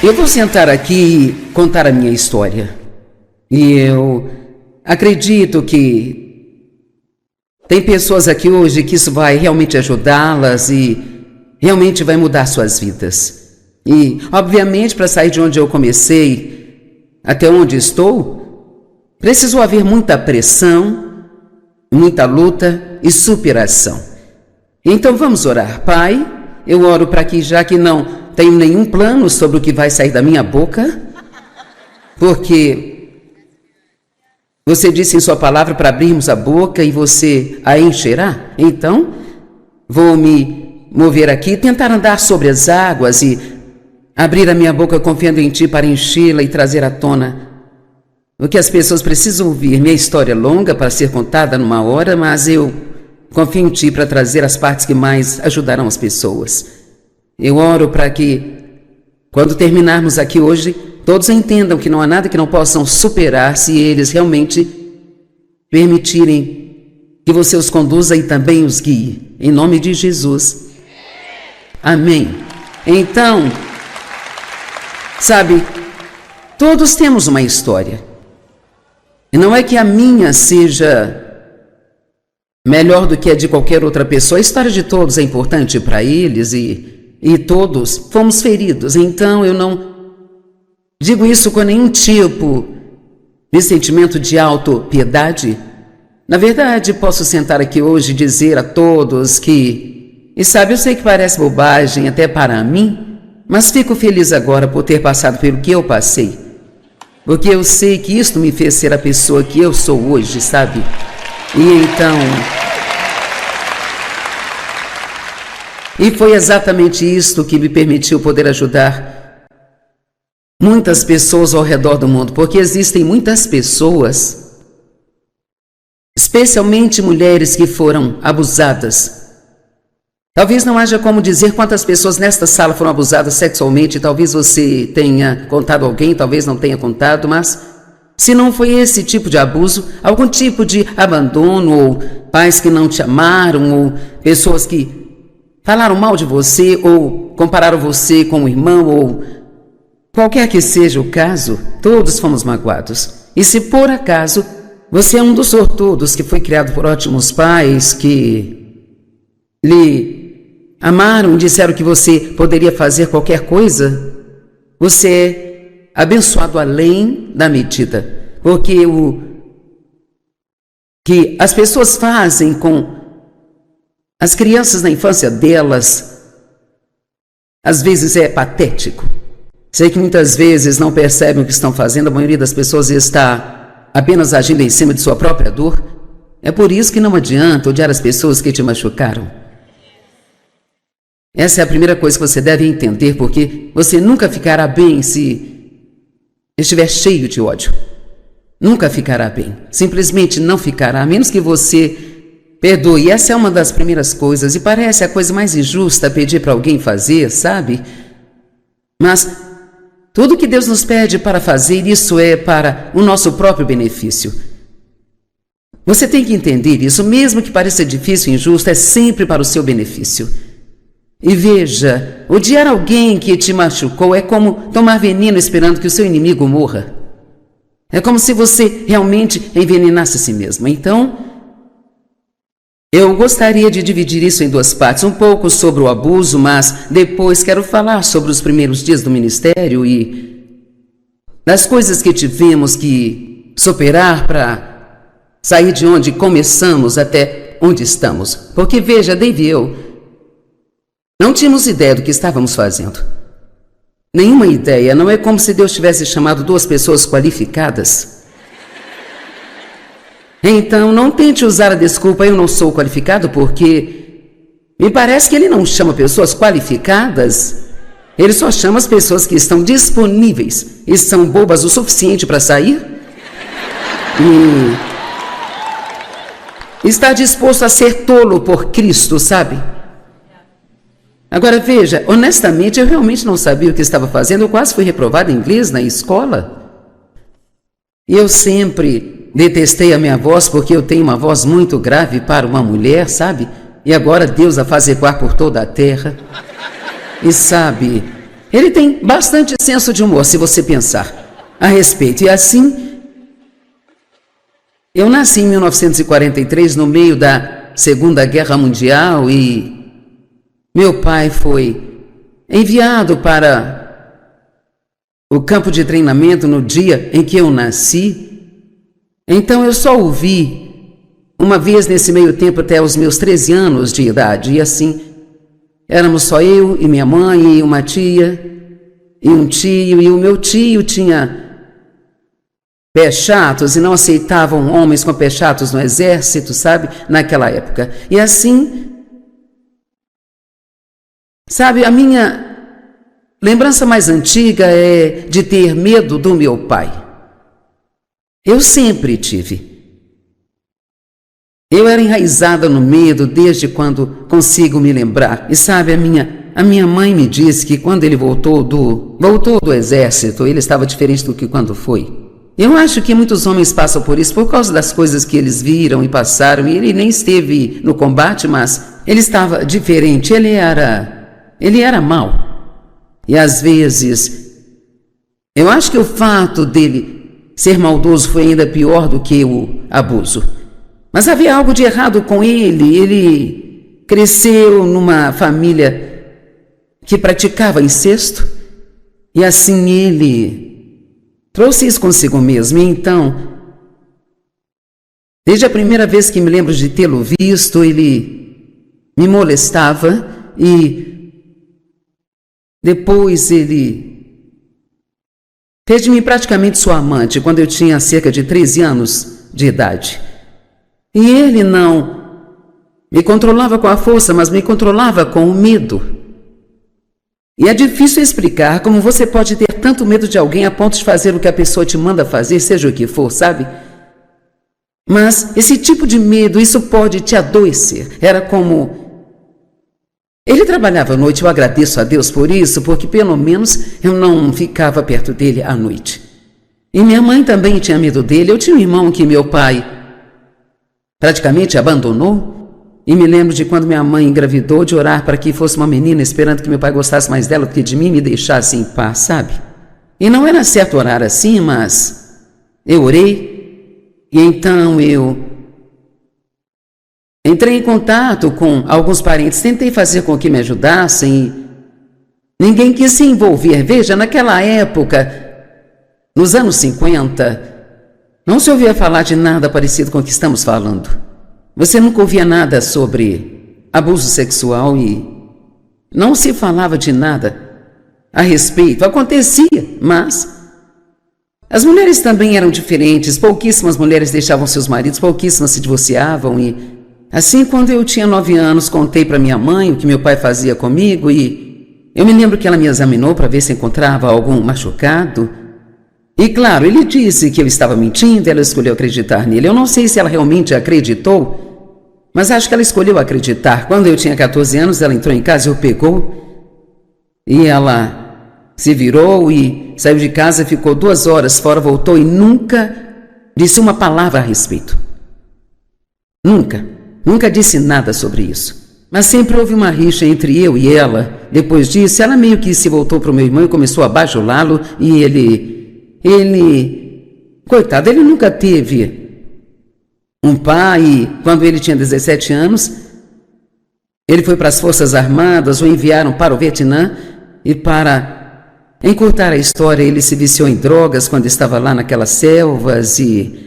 Eu vou sentar aqui e contar a minha história. E eu acredito que tem pessoas aqui hoje que isso vai realmente ajudá-las e realmente vai mudar suas vidas. E, obviamente, para sair de onde eu comecei até onde estou, precisou haver muita pressão, muita luta e superação. Então vamos orar. Pai, eu oro para que, já que não tenho nenhum plano sobre o que vai sair da minha boca, porque você disse em sua palavra para abrirmos a boca e você a encherá. Então, vou me mover aqui, tentar andar sobre as águas e abrir a minha boca confiando em Ti para enchê-la e trazer à tona o que as pessoas precisam ouvir. Minha história é longa para ser contada numa hora, mas eu confio em Ti para trazer as partes que mais ajudarão as pessoas. Eu oro para que, quando terminarmos aqui hoje, todos entendam que não há nada que não possam superar se eles realmente permitirem que você os conduza e também os guie. Em nome de Jesus. Amém. Então, sabe, todos temos uma história. E não é que a minha seja melhor do que a de qualquer outra pessoa. A história de todos é importante para eles e todos fomos feridos. Então eu não digo isso com nenhum tipo de sentimento de autopiedade. Na verdade, posso sentar aqui hoje e dizer a todos que, e sabe, eu sei que parece bobagem até para mim, mas fico feliz agora por ter passado pelo que eu passei, porque eu sei que isto me fez ser a pessoa que eu sou hoje, sabe? E foi exatamente isto que me permitiu poder ajudar muitas pessoas ao redor do mundo, porque existem muitas pessoas, especialmente mulheres, que foram abusadas. Talvez não haja como dizer quantas pessoas nesta sala foram abusadas sexualmente. Talvez você tenha contado alguém, talvez não tenha contado, mas se não foi esse tipo de abuso, algum tipo de abandono, ou pais que não te amaram, ou pessoas que falaram mal de você, ou compararam você com um irmão, ou qualquer que seja o caso, todos fomos magoados. E se por acaso você é um dos sortudos que foi criado por ótimos pais que lhe amaram e disseram que você poderia fazer qualquer coisa, você é abençoado além da medida. Porque o que as pessoas fazem com as crianças na infância delas, às vezes é patético. Sei que muitas vezes não percebem o que estão fazendo, a maioria das pessoas está apenas agindo em cima de sua própria dor. É por isso que não adianta odiar as pessoas que te machucaram. Essa é a primeira coisa que você deve entender, porque você nunca ficará bem se estiver cheio de ódio. Nunca ficará bem. Simplesmente não ficará, a menos que você perdoe. Essa é uma das primeiras coisas, e parece a coisa mais injusta pedir para alguém fazer, sabe? Mas tudo que Deus nos pede para fazer, isso é para o nosso próprio benefício. Você tem que entender isso, mesmo que pareça difícil e injusto, é sempre para o seu benefício. E veja, odiar alguém que te machucou é como tomar veneno esperando que o seu inimigo morra. É como se você realmente envenenasse a si mesmo. Então, eu gostaria de dividir isso em duas partes, um pouco sobre o abuso, mas depois quero falar sobre os primeiros dias do ministério e das coisas que tivemos que superar para sair de onde começamos até onde estamos. Porque veja, Dave e eu não tínhamos ideia do que estávamos fazendo. Nenhuma ideia. Não é como se Deus tivesse chamado duas pessoas qualificadas. Então, não tente usar a desculpa, eu não sou qualificado, porque me parece que Ele não chama pessoas qualificadas. Ele só chama as pessoas que estão disponíveis e são bobas o suficiente para sair e está disposto a ser tolo por Cristo, sabe? Agora veja, honestamente, eu realmente não sabia o que estava fazendo. Eu quase fui reprovado em inglês na escola. E eu sempre detestei a minha voz, porque eu tenho uma voz muito grave para uma mulher, sabe? E agora Deus a faz ecoar por toda a terra. E sabe, Ele tem bastante senso de humor, se você pensar a respeito. E assim, eu nasci em 1943, no meio da Segunda Guerra Mundial, e meu pai foi enviado para o campo de treinamento no dia em que eu nasci. Então eu só o vi uma vez nesse meio tempo até os meus 13 anos de idade. E assim, éramos só eu e minha mãe e uma tia e um tio. E o meu tio tinha pés chatos e não aceitavam homens com pés chatos no exército, sabe? Naquela época. E assim, sabe, a minha lembrança mais antiga é de ter medo do meu pai. Eu sempre tive. Eu era enraizada no medo desde quando consigo me lembrar. E sabe, a minha mãe me disse que quando ele voltou do exército, ele estava diferente do que quando foi. Eu acho que muitos homens passam por isso por causa das coisas que eles viram e passaram. E ele nem esteve no combate, mas ele estava diferente. Ele era mau. E às vezes, eu acho que o fato dele ser maldoso foi ainda pior do que o abuso. Mas havia algo de errado com ele. Ele cresceu numa família que praticava incesto. E assim ele trouxe isso consigo mesmo. E então, desde a primeira vez que me lembro de tê-lo visto, ele me molestava e depois ele fez de mim praticamente sua amante quando eu tinha cerca de 13 anos de idade. E ele não me controlava com a força, mas me controlava com o medo. E é difícil explicar como você pode ter tanto medo de alguém a ponto de fazer o que a pessoa te manda fazer, seja o que for, sabe? Mas esse tipo de medo, isso pode te adoecer. Era como... Ele trabalhava à noite, eu agradeço a Deus por isso, porque pelo menos eu não ficava perto dele à noite. E minha mãe também tinha medo dele. Eu tinha um irmão que meu pai praticamente abandonou. E me lembro de quando minha mãe engravidou, de orar para que fosse uma menina, esperando que meu pai gostasse mais dela do que de mim, me deixasse em paz, sabe? E não era certo orar assim, mas eu orei. E então eu entrei em contato com alguns parentes, tentei fazer com que me ajudassem. Ninguém quis se envolver. Veja, naquela época, nos anos 50, não se ouvia falar de nada parecido com o que estamos falando. Você nunca ouvia nada sobre abuso sexual e não se falava de nada a respeito. Acontecia, mas as mulheres também eram diferentes. Pouquíssimas mulheres deixavam seus maridos, pouquíssimas se divorciavam. E assim, quando eu tinha 9 anos, contei para minha mãe o que meu pai fazia comigo e eu me lembro que ela me examinou para ver se encontrava algum machucado. E claro, ele disse que eu estava mentindo, ela escolheu acreditar nele. Eu não sei se ela realmente acreditou, mas acho que ela escolheu acreditar. Quando eu tinha 14 anos, ela entrou em casa e o pegou. E ela se virou e saiu de casa, ficou 2 horas fora, voltou e nunca disse uma palavra a respeito. Nunca disse nada sobre isso. Mas sempre houve uma rixa entre eu e ela. Depois disso, ela meio que se voltou para o meu irmão e começou a bajulá-lo. E coitado, ele nunca teve um pai. E quando ele tinha 17 anos, ele foi para as Forças Armadas, o enviaram para o Vietnã. E para encurtar a história, ele se viciou em drogas quando estava lá naquelas selvas e...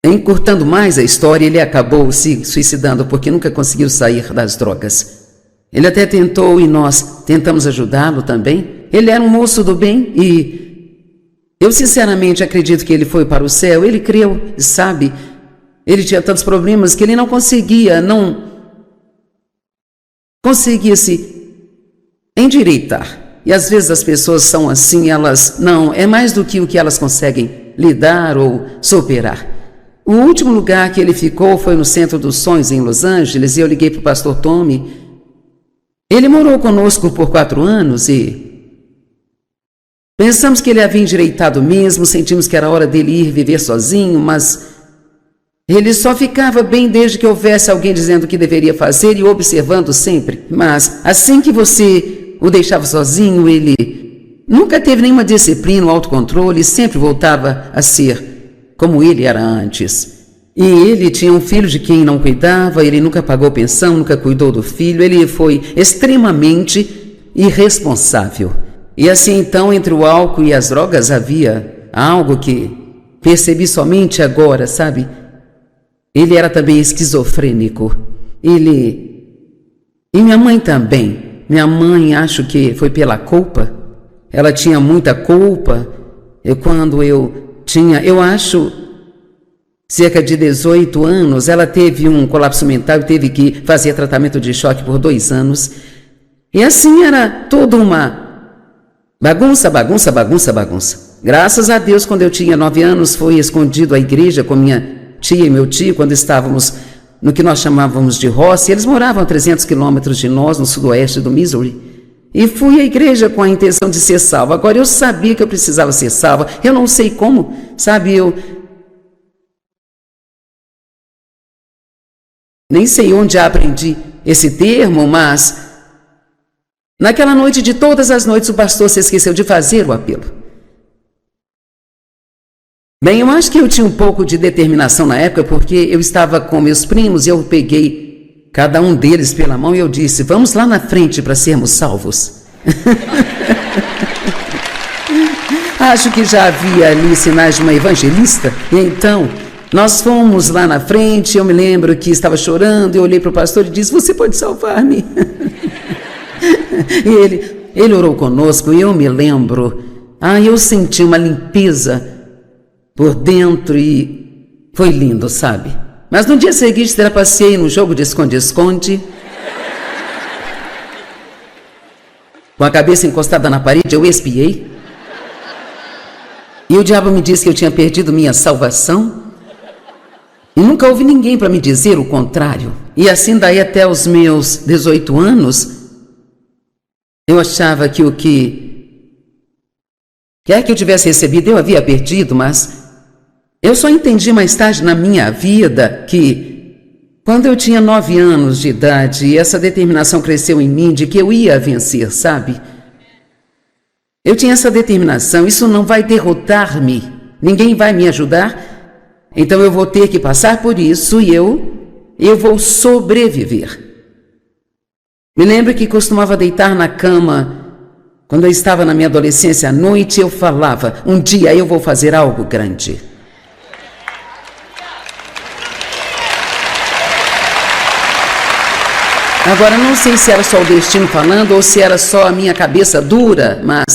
Encurtando mais a história, ele acabou se suicidando porque nunca conseguiu sair das drogas. Ele até tentou e nós tentamos ajudá-lo também. Ele era um moço do bem e eu sinceramente acredito que ele foi para o céu. Ele creu, sabe? Ele tinha tantos problemas que ele não conseguia se endireitar. E às vezes as pessoas são assim, elas não, é mais do que o que elas conseguem lidar ou superar. O último lugar que ele ficou foi no Centro dos Sonhos, em Los Angeles, e eu liguei para o pastor Tommy. Ele morou conosco por 4 anos e pensamos que ele havia endireitado mesmo, sentimos que era hora dele ir viver sozinho, mas ele só ficava bem desde que houvesse alguém dizendo o que deveria fazer e observando sempre. Mas assim que você o deixava sozinho, ele nunca teve nenhuma disciplina ou autocontrole, sempre voltava a ser como ele era antes. E ele tinha um filho de quem não cuidava, ele nunca pagou pensão, nunca cuidou do filho, ele foi extremamente irresponsável. E assim então, entre o álcool e as drogas havia algo que percebi somente agora, sabe? Ele era também esquizofrênico. E minha mãe também. Minha mãe, acho que foi pela culpa. Ela tinha muita culpa. Quando eu tinha, eu acho, cerca de 18 anos, ela teve um colapso mental e teve que fazer tratamento de choque por 2 anos. E assim era toda uma bagunça. Graças a Deus, quando eu tinha 9 anos, fui escondido à igreja com minha tia e meu tio, quando estávamos no que nós chamávamos de roça. Eles moravam a 300 quilômetros de nós, no sudoeste do Missouri. E fui à igreja com a intenção de ser salva. Agora, eu sabia que eu precisava ser salva. Eu não sei como, sabe, eu nem sei onde aprendi esse termo, mas naquela noite de todas as noites, o pastor se esqueceu de fazer o apelo. Bem, eu acho que eu tinha um pouco de determinação na época, porque eu estava com meus primos e eu peguei cada um deles pela mão e eu disse: vamos lá na frente para sermos salvos. Acho que já havia ali sinais de uma evangelista, e então nós fomos lá na frente. Eu me lembro que estava chorando, eu olhei para o pastor e disse: você pode salvar-me? E ele orou conosco e eu me lembro, eu senti uma limpeza por dentro e foi lindo, sabe? Mas no dia seguinte, trapacei no jogo de esconde-esconde. Com a cabeça encostada na parede, eu espiei. E o diabo me disse que eu tinha perdido minha salvação. E nunca houve ninguém para me dizer o contrário. E assim daí até os meus 18 anos, eu achava que o que quer que eu tivesse recebido, eu havia perdido, mas eu só entendi mais tarde na minha vida que, quando eu tinha 9 anos de idade, essa determinação cresceu em mim de que eu ia vencer, sabe? Eu tinha essa determinação, isso não vai derrotar-me, ninguém vai me ajudar, então eu vou ter que passar por isso e eu vou sobreviver. Me lembro que costumava deitar na cama, quando eu estava na minha adolescência à noite, eu falava: um dia eu vou fazer algo grande. Agora, não sei se era só o destino falando ou se era só a minha cabeça dura, mas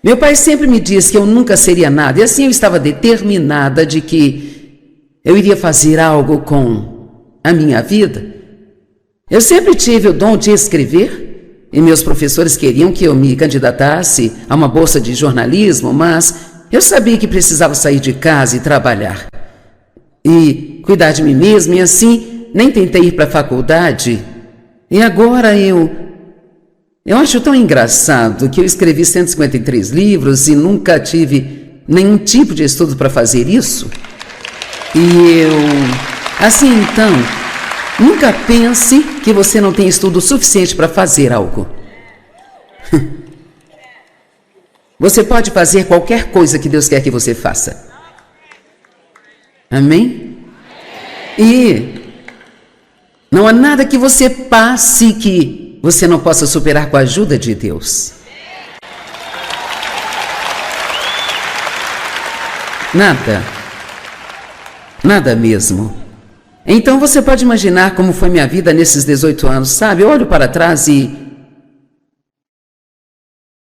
meu pai sempre me disse que eu nunca seria nada. E assim eu estava determinada de que eu iria fazer algo com a minha vida. Eu sempre tive o dom de escrever e meus professores queriam que eu me candidatasse a uma bolsa de jornalismo, mas eu sabia que precisava sair de casa e trabalhar e cuidar de mim mesma, e assim nem tentei ir para a faculdade. E agora eu acho tão engraçado que eu escrevi 153 livros e nunca tive nenhum tipo de estudo para fazer isso. E assim então, nunca pense que você não tem estudo suficiente para fazer algo. Você pode fazer qualquer coisa que Deus quer que você faça. Amém? E não há nada que você passe que você não possa superar com a ajuda de Deus. Nada. Nada mesmo. Então você pode imaginar como foi minha vida nesses 18 anos, sabe? Eu olho para trás e...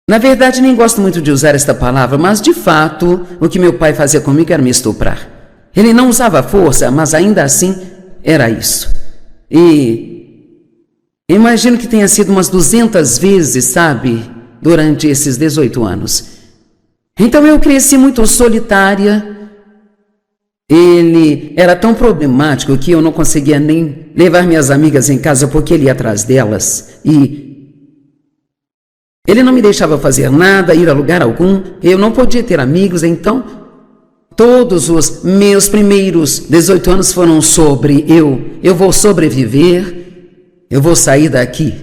na verdade, nem gosto muito de usar esta palavra, mas de fato, o que meu pai fazia comigo era me estuprar. Ele não usava força, mas ainda assim era isso. E imagino que tenha sido umas 200 vezes, sabe, durante esses 18 anos. Então eu cresci muito solitária. Ele era tão problemático que eu não conseguia nem levar minhas amigas em casa porque ele ia atrás delas. E ele não me deixava fazer nada, ir a lugar algum. Eu não podia ter amigos, então todos os meus primeiros 18 anos foram sobre eu vou sobreviver, eu vou sair daqui.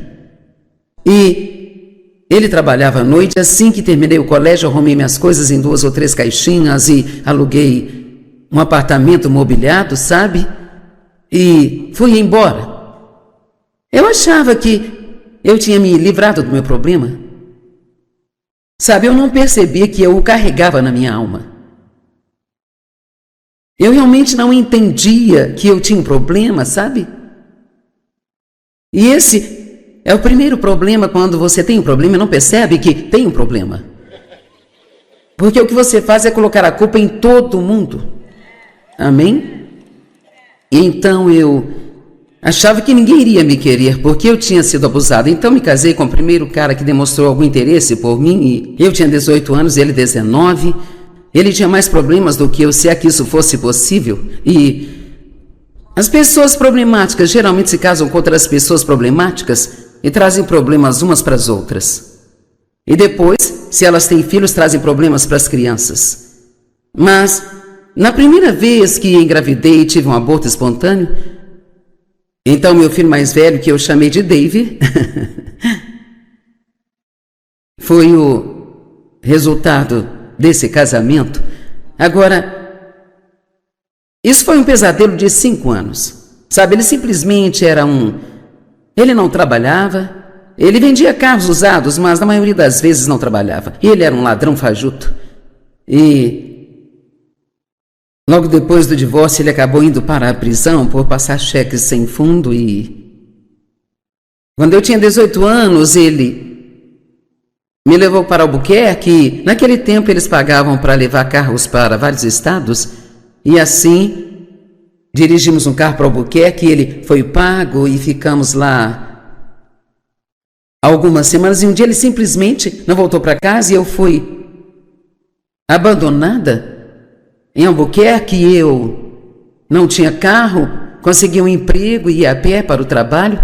E Ele trabalhava à noite. Assim que terminei o colégio, arrumei minhas coisas em 2 ou 3 caixinhas e aluguei um apartamento mobiliado, sabe? E fui embora. Eu achava que eu tinha me livrado do meu problema. Sabe, eu não percebia que eu o carregava na minha alma. Eu realmente não entendia que eu tinha um problema, sabe? E esse é o primeiro problema quando você tem um problema e não percebe que tem um problema. Porque o que você faz é colocar a culpa em todo mundo. Amém? E então eu achava que ninguém iria me querer porque eu tinha sido abusada. Então me casei com o primeiro cara que demonstrou algum interesse por mim. E eu tinha 18 anos e ele 19. Ele tinha mais problemas do que eu, se é que isso fosse possível. E as pessoas problemáticas geralmente se casam com outras pessoas problemáticas e trazem problemas umas para as outras. E depois, se elas têm filhos, trazem problemas para as crianças. Mas, na primeira vez que engravidei e tive um aborto espontâneo, então meu filho mais velho, que eu chamei de Dave, foi o resultado desse casamento. Agora, isso foi um pesadelo de 5 anos. Sabe, ele simplesmente era ele não trabalhava, ele vendia carros usados, mas na maioria das vezes não trabalhava. Ele era um ladrão fajuto. E logo depois do divórcio ele acabou indo para a prisão por passar cheques sem fundo. E quando eu tinha 18 anos, ele me levou para Albuquerque. Naquele tempo eles pagavam para levar carros para vários estados. E assim, dirigimos um carro para Albuquerque, ele foi pago e ficamos lá algumas semanas. E um dia ele simplesmente não voltou para casa e eu fui abandonada em Albuquerque. Eu não tinha carro, consegui um emprego e ia a pé para o trabalho.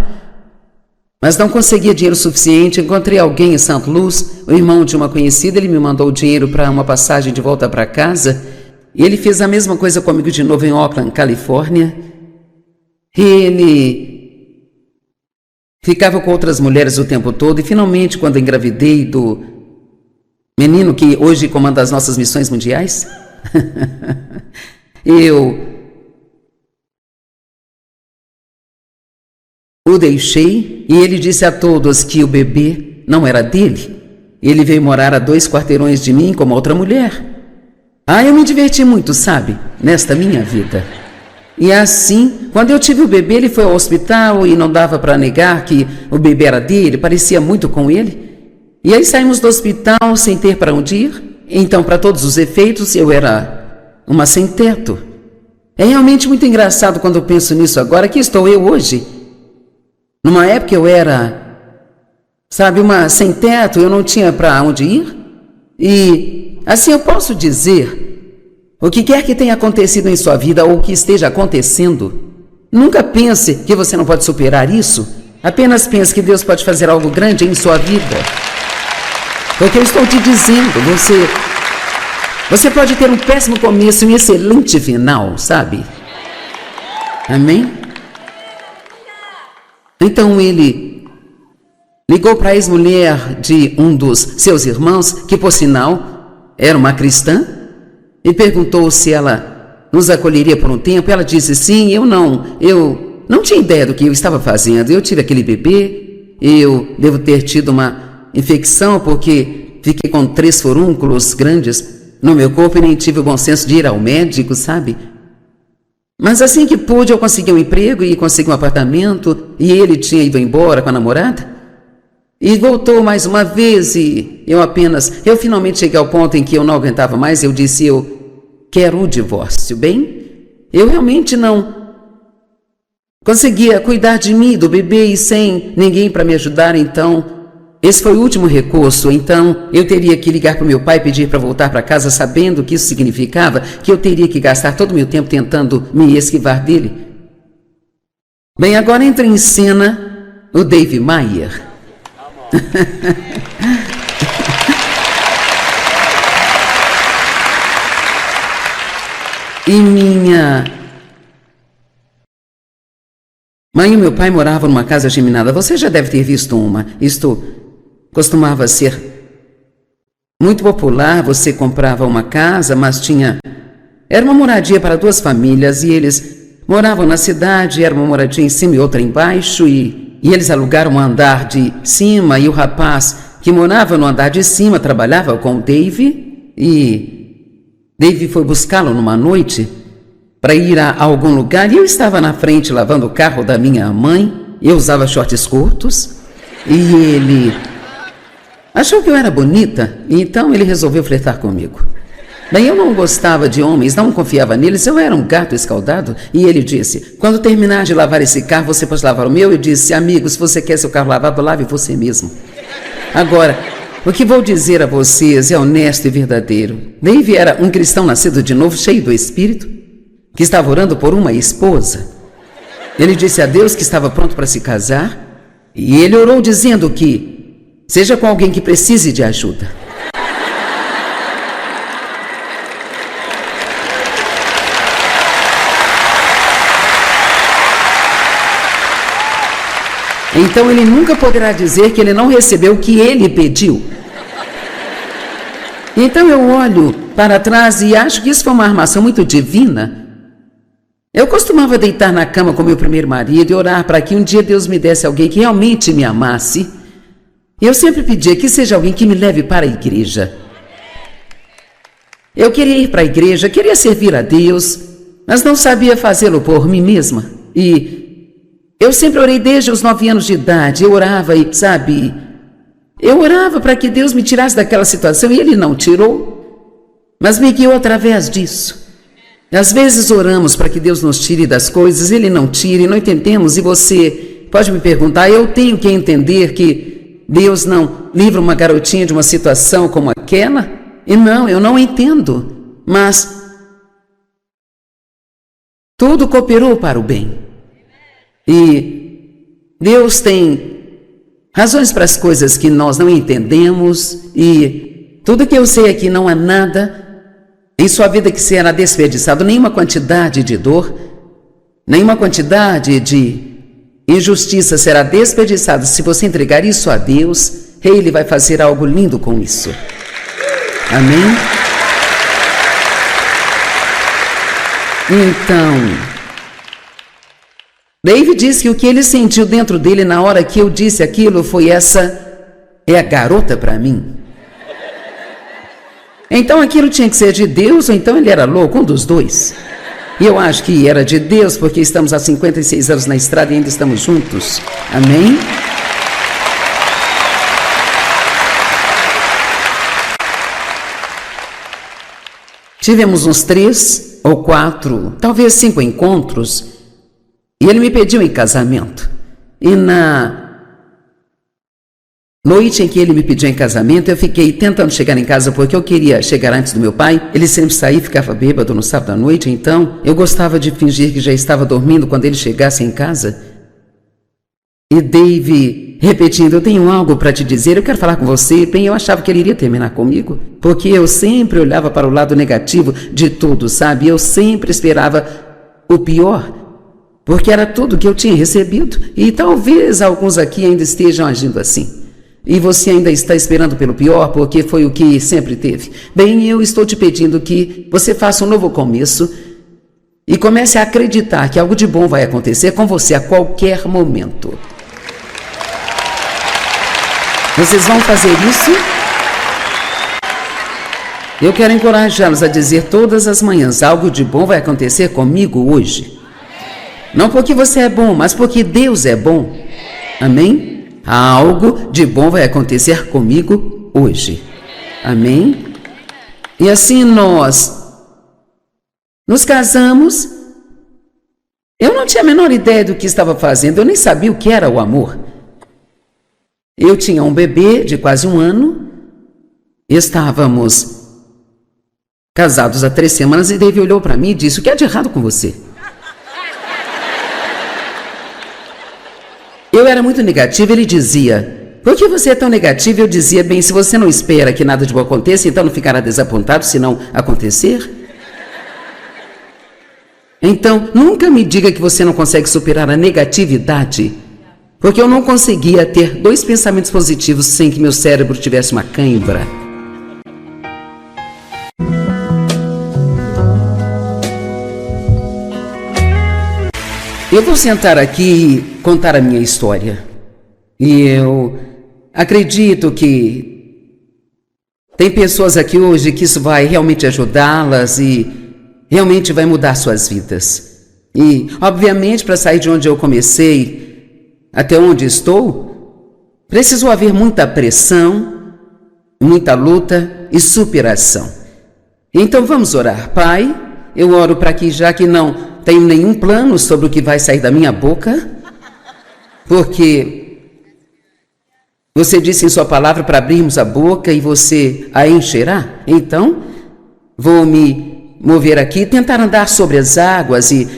Mas não conseguia dinheiro suficiente. Encontrei alguém em St. Louis, o irmão de uma conhecida. Ele me mandou o dinheiro para uma passagem de volta para casa. E ele fez a mesma coisa comigo de novo em Oakland, Califórnia. Ele ficava com outras mulheres o tempo todo. E finalmente, quando engravidei do menino que hoje comanda as nossas missões mundiais, eu o deixei e ele disse a todos que o bebê não era dele. Ele veio morar a 2 quarteirões de mim com uma outra mulher. Eu me diverti muito, sabe, nesta minha vida. E assim, quando eu tive o bebê, ele foi ao hospital e não dava para negar que o bebê era dele, parecia muito com ele. E aí saímos do hospital sem ter para onde ir. Então, para todos os efeitos, eu era uma sem-teto. É realmente muito engraçado quando eu penso nisso agora. Aqui estou eu hoje. Numa época eu era, sabe, uma sem-teto, eu não tinha para onde ir. E assim eu posso dizer, o que quer que tenha acontecido em sua vida ou que esteja acontecendo, nunca pense que você não pode superar isso. Apenas pense que Deus pode fazer algo grande em sua vida. Porque eu estou te dizendo, você pode ter um péssimo começo e um excelente final, sabe? Amém? Então ele ligou para a ex-mulher de um dos seus irmãos, que por sinal era uma cristã, e perguntou se ela nos acolheria por um tempo. Ela disse sim. Eu não tinha ideia do que eu estava fazendo. Eu tive aquele bebê, eu devo ter tido uma infecção porque fiquei com 3 furúnculos grandes no meu corpo e nem tive o bom senso de ir ao médico, sabe? Mas assim que pude, eu consegui um emprego e consegui um apartamento, e ele tinha ido embora com a namorada. E voltou mais uma vez e eu finalmente cheguei ao ponto em que eu não aguentava mais. Eu disse, eu quero o divórcio, bem? Eu realmente não conseguia cuidar de mim, do bebê, e sem ninguém para me ajudar. Então, esse foi o último recurso. Então, eu teria que ligar para o meu pai e pedir para voltar para casa, sabendo que isso significava que eu teria que gastar todo o meu tempo tentando me esquivar dele. Bem, agora entra em cena o Dave Meyer. E minha mãe e meu pai moravam numa casa geminada. Você já deve ter visto uma. costumava ser muito popular. Você comprava uma casa, mas era uma moradia para 2 famílias, e eles moravam na cidade. Era uma moradia em cima e outra embaixo, e eles alugaram um andar de cima, e o rapaz que morava no andar de cima trabalhava com o Dave, e Dave foi buscá-lo numa noite para ir a algum lugar, e eu estava na frente lavando o carro da minha mãe. Eu usava shorts curtos, e ele achou que eu era bonita, então ele resolveu flertar comigo. Bem, eu não gostava de homens, não confiava neles, eu era um gato escaldado, e ele disse: quando terminar de lavar esse carro, você pode lavar o meu? Eu disse: amigo, se você quer seu carro lavado, lave você mesmo. Agora, o que vou dizer a vocês é honesto e verdadeiro. Dave era um cristão nascido de novo, cheio do Espírito, que estava orando por uma esposa. Ele disse a Deus que estava pronto para se casar, e ele orou dizendo que seja com alguém que precise de ajuda. Então ele nunca poderá dizer que ele não recebeu o que ele pediu. Então eu olho para trás e acho que isso foi uma armação muito divina. Eu costumava deitar na cama com meu primeiro marido e orar para que um dia Deus me desse alguém que realmente me amasse. Eu sempre pedia que seja alguém que me leve para a igreja. Eu queria ir para a igreja, queria servir a Deus, mas não sabia fazê-lo por mim mesma. E eu sempre orei desde os 9 anos de idade. Eu orava e, sabe, eu orava para que Deus me tirasse daquela situação, e Ele não tirou, mas me guiou através disso. Às vezes oramos para que Deus nos tire das coisas, Ele não tira e não entendemos. E você pode me perguntar: eu tenho que entender que Deus não livra uma garotinha de uma situação como aquela? E não, eu não entendo, mas tudo cooperou para o bem. E Deus tem razões para as coisas que nós não entendemos, e tudo que eu sei é que não há nada em sua vida que será desperdiçado, nenhuma quantidade de dor, nenhuma quantidade de injustiça será desperdiçada. Se você entregar isso a Deus, Ele vai fazer algo lindo com isso. Amém? Então, Dave disse que o que ele sentiu dentro dele na hora que eu disse aquilo foi: essa é a garota para mim. Então aquilo tinha que ser de Deus, ou então ele era louco, um dos dois. E eu acho que era de Deus, porque estamos há 56 anos na estrada e ainda estamos juntos. Amém? Tivemos uns 3 ou 4, talvez 5 encontros, e ele me pediu em casamento. E na noite em que ele me pediu em casamento, eu fiquei tentando chegar em casa porque eu queria chegar antes do meu pai. Ele sempre saía e ficava bêbado no sábado à noite, então eu gostava de fingir que já estava dormindo quando ele chegasse em casa. E Dave repetindo: eu tenho algo para te dizer, eu quero falar com você. Bem, eu achava que ele iria terminar comigo, porque eu sempre olhava para o lado negativo de tudo, sabe? Eu sempre esperava o pior, porque era tudo que eu tinha recebido, e talvez alguns aqui ainda estejam agindo assim. E você ainda está esperando pelo pior, porque foi o que sempre teve. Bem, eu estou te pedindo que você faça um novo começo e comece a acreditar que algo de bom vai acontecer com você a qualquer momento. Vocês vão fazer isso? Eu quero encorajá-los a dizer todas as manhãs: algo de bom vai acontecer comigo hoje. Não porque você é bom, mas porque Deus é bom. Amém? Algo de bom vai acontecer comigo hoje. Amém? E assim nós nos casamos. Eu não tinha a menor ideia do que estava fazendo, eu nem sabia o que era o amor. Eu tinha um bebê de quase 1 ano, estávamos casados há 3 semanas, e Dave olhou para mim e disse: o que há de errado com você? Eu era muito negativa. Ele dizia: por que você é tão negativa? Eu dizia: bem, se você não espera que nada de bom aconteça, então não ficará desapontado se não acontecer. Então, nunca me diga que você não consegue superar a negatividade, porque eu não conseguia ter 2 pensamentos positivos sem que meu cérebro tivesse uma cãibra. Eu vou sentar aqui e contar a minha história. E eu acredito que tem pessoas aqui hoje que isso vai realmente ajudá-las e realmente vai mudar suas vidas. E, obviamente, para sair de onde eu comecei até onde estou, precisou haver muita pressão, muita luta e superação. Então vamos orar. Pai, eu oro para que, já que não tenho nenhum plano sobre o que vai sair da minha boca, porque você disse em sua palavra para abrirmos a boca e você a encherá. Então, vou me mover aqui e tentar andar sobre as águas e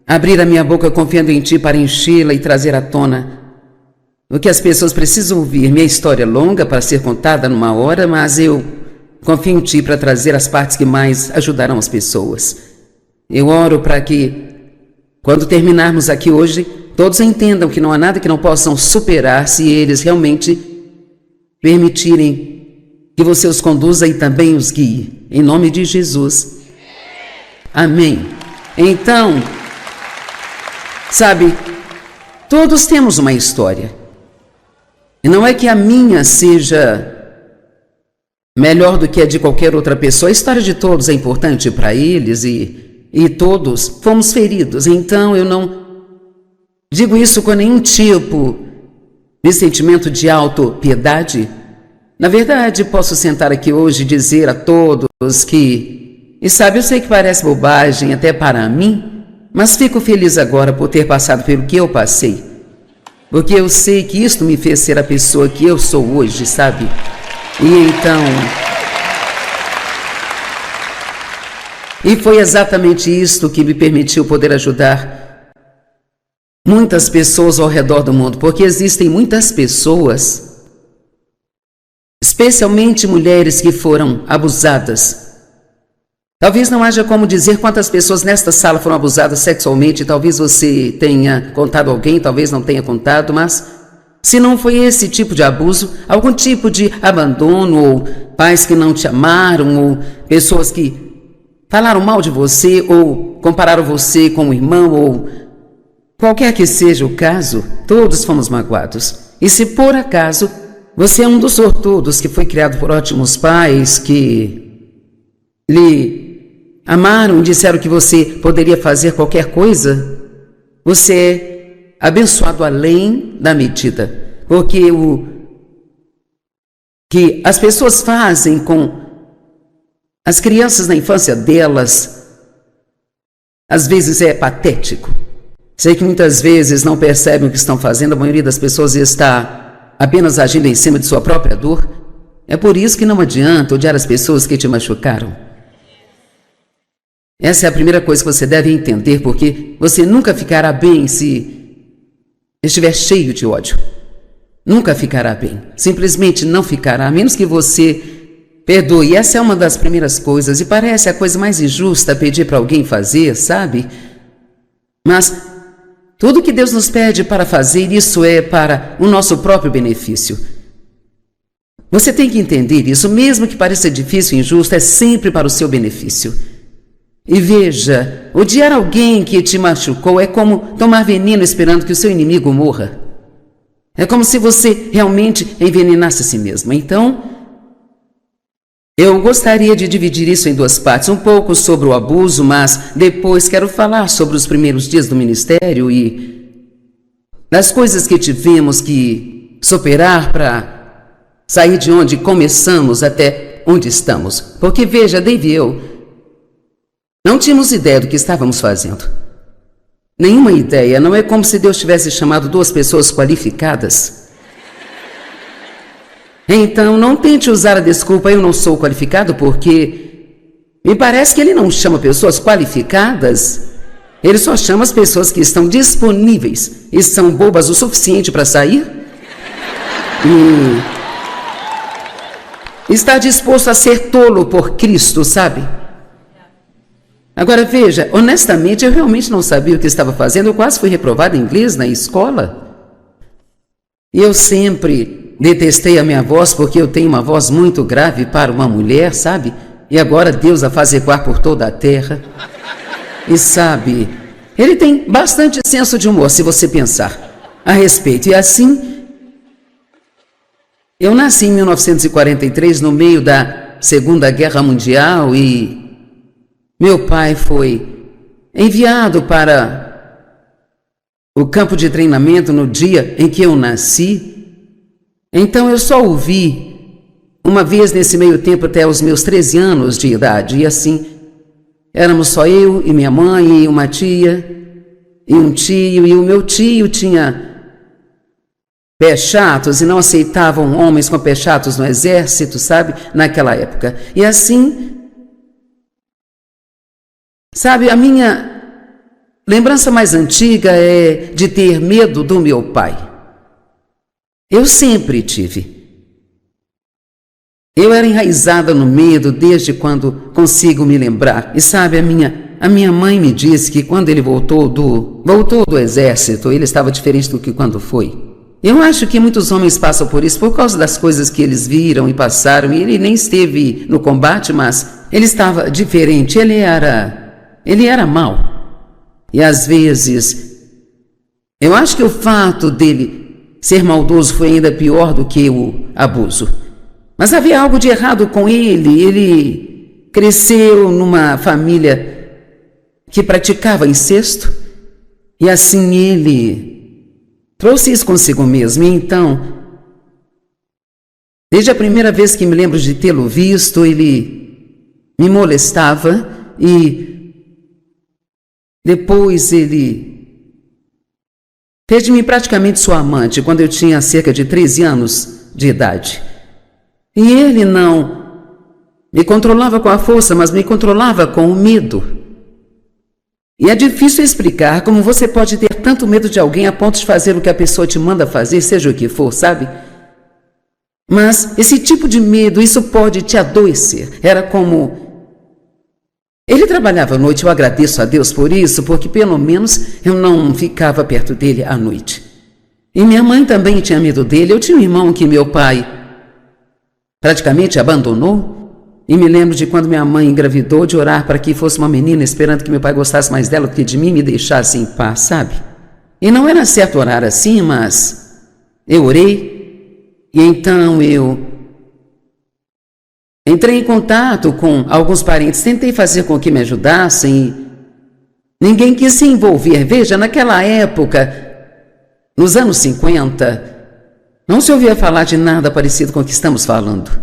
abrir a minha boca confiando em Ti para enchê-la e trazer à tona o que as pessoas precisam ouvir. Minha história é longa para ser contada numa hora, mas eu confio em Ti para trazer as partes que mais ajudarão as pessoas. Eu oro para que, quando terminarmos aqui hoje, todos entendam que não há nada que não possam superar se eles realmente permitirem que você os conduza e também os guie. Em nome de Jesus. Amém. Então, sabe, todos temos uma história. E não é que a minha seja melhor do que a de qualquer outra pessoa. A história de todos é importante para eles e todos fomos feridos. Então eu não digo isso com nenhum tipo de sentimento de autopiedade. Na verdade, posso sentar aqui hoje e dizer a todos que, e sabe, eu sei que parece bobagem até para mim, mas fico feliz agora por ter passado pelo que eu passei, porque eu sei que isto me fez ser a pessoa que eu sou hoje, sabe? E foi exatamente isto que me permitiu poder ajudar muitas pessoas ao redor do mundo, porque existem muitas pessoas, especialmente mulheres, que foram abusadas. Talvez não haja como dizer quantas pessoas nesta sala foram abusadas sexualmente. Talvez você tenha contado alguém, talvez não tenha contado, mas se não foi esse tipo de abuso, algum tipo de abandono, ou pais que não te amaram, ou pessoas que falaram mal de você, ou compararam você com um irmão, ou qualquer que seja o caso, todos fomos magoados. E se por acaso você é um dos sortudos que foi criado por ótimos pais que lhe amaram e disseram que você poderia fazer qualquer coisa, você é abençoado além da medida. Porque o que as pessoas fazem com as crianças na infância delas, às vezes é patético. Sei que muitas vezes não percebem o que estão fazendo, a maioria das pessoas está apenas agindo em cima de sua própria dor. É por isso que não adianta odiar as pessoas que te machucaram. Essa é a primeira coisa que você deve entender, porque você nunca ficará bem se estiver cheio de ódio. Nunca ficará bem. Simplesmente não ficará, a menos que você perdoe. Essa é uma das primeiras coisas, e parece a coisa mais injusta pedir para alguém fazer, sabe? Mas tudo que Deus nos pede para fazer, isso é para o nosso próprio benefício. Você tem que entender isso, mesmo que pareça difícil e injusto, é sempre para o seu benefício. E veja, odiar alguém que te machucou é como tomar veneno esperando que o seu inimigo morra. É como se você realmente envenenasse a si mesmo. Então, eu gostaria de dividir isso em 2 partes, um pouco sobre o abuso, mas depois quero falar sobre os primeiros dias do ministério e das coisas que tivemos que superar para sair de onde começamos até onde estamos. Porque veja, Dave e eu não tínhamos ideia do que estávamos fazendo. Nenhuma ideia. Não é como se Deus tivesse chamado 2 pessoas qualificadas. Então, não tente usar a desculpa, eu não sou qualificado, porque me parece que Ele não chama pessoas qualificadas. Ele só chama as pessoas que estão disponíveis e são bobas o suficiente para sair e está disposto a ser tolo por Cristo, sabe? Agora veja, honestamente eu realmente não sabia o que estava fazendo. Eu quase fui reprovado em inglês na escola. E eu sempre detestei a minha voz porque eu tenho uma voz muito grave para uma mulher, sabe? E agora Deus a faz ecoar por toda a terra. E sabe, ele tem bastante senso de humor, se você pensar a respeito. E assim, eu nasci em 1943, no meio da Segunda Guerra Mundial, e meu pai foi enviado para o campo de treinamento no dia em que eu nasci. Então eu só o vi uma vez nesse meio tempo até os meus 13 anos de idade. E assim, éramos só eu e minha mãe e uma tia e um tio. E o meu tio tinha pés chatos e não aceitavam homens com pés chatos no exército, sabe? Naquela época. E assim, sabe, a minha lembrança mais antiga é de ter medo do meu pai. Eu sempre tive. Eu era enraizada no medo desde quando consigo me lembrar. E sabe, a minha mãe me disse que quando ele voltou do exército, ele estava diferente do que quando foi. Eu acho que muitos homens passam por isso por causa das coisas que eles viram e passaram. E ele nem esteve no combate, mas ele estava diferente. Ele era mau. E às vezes, eu acho que o fato dele ser maldoso foi ainda pior do que o abuso. Mas havia algo de errado com ele. Ele cresceu numa família que praticava incesto. E assim ele trouxe isso consigo mesmo. E então, desde a primeira vez que me lembro de tê-lo visto, ele me molestava e depois ele fez de mim praticamente sua amante quando eu tinha cerca de 13 anos de idade. E ele não me controlava com a força, mas me controlava com o medo. E é difícil explicar como você pode ter tanto medo de alguém a ponto de fazer o que a pessoa te manda fazer, seja o que for, sabe? Mas esse tipo de medo, isso pode te adoecer. Era como... Ele trabalhava à noite, eu agradeço a Deus por isso, porque pelo menos eu não ficava perto dele à noite. E minha mãe também tinha medo dele. Eu tinha um irmão que meu pai praticamente abandonou. E me lembro de quando minha mãe engravidou, de orar para que fosse uma menina, esperando que meu pai gostasse mais dela do que de mim, me deixasse em paz, sabe? E não era certo orar assim, mas eu orei. E então eu entrei em contato com alguns parentes, tentei fazer com que me ajudassem. Ninguém quis se envolver. Veja, naquela época, nos anos 50, não se ouvia falar de nada parecido com o que estamos falando.